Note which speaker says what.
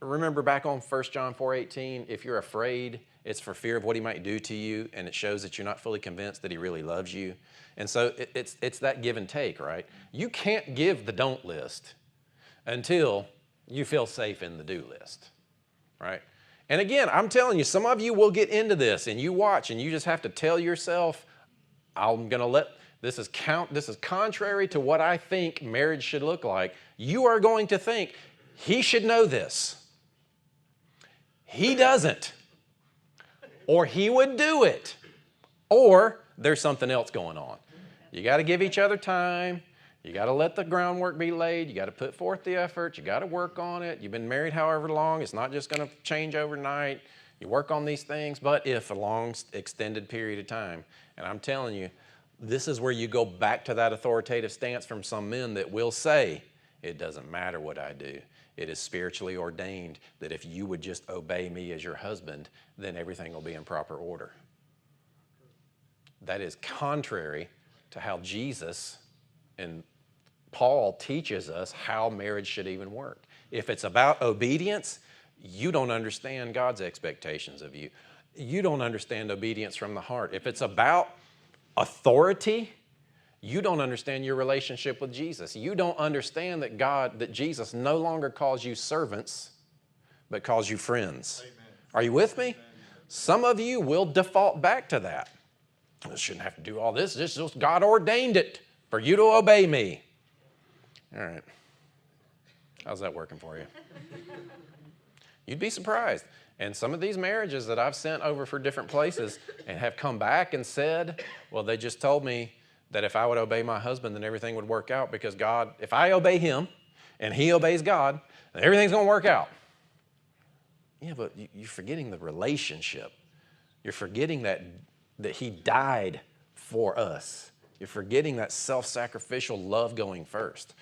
Speaker 1: remember back on 1 John 4:18, if you're afraid, it's for fear of what he might do to you, and it shows that you're not fully convinced that he really loves you. And so it's that give and take, right? You can't give the don't list until you feel safe in the do list, right? And again, I'm telling you, some of you will get into this, and you watch, and you just have to tell yourself, I'm going to let, this is contrary to what I think marriage should look like. You are going to think, he should know this. He doesn't. Or he would do it. Or there's something else going on. You got to give each other time. You got to let the groundwork be laid. You got to put forth the effort. You got to work on it. You've been married however long. It's not just going to change overnight. You work on these things, but if a long extended period of time. And I'm telling you, this is where you go back to that authoritative stance from some men that will say, it doesn't matter what I do. It is spiritually ordained that if you would just obey me as your husband, then everything will be in proper order. That is contrary to how Jesus and Paul teaches us how marriage should even work. If it's about obedience, you don't understand God's expectations of you. You don't understand obedience from the heart. If it's about authority, you don't understand your relationship with Jesus. You don't understand that Jesus no longer calls you servants, but calls you friends. Amen. Are you with me? Amen. Some of you will default back to that. I shouldn't have to do all this. This is just God ordained it for you to obey me. All right. How's that working for you? You'd be surprised. And some of these marriages that I've sent over for different places and have come back and said, well, they just told me that if I would obey my husband, then everything would work out because God, if I obey him and he obeys God, then everything's going to work out. Yeah, but you're forgetting the relationship. You're forgetting that he died for us. You're forgetting that self-sacrificial love going first.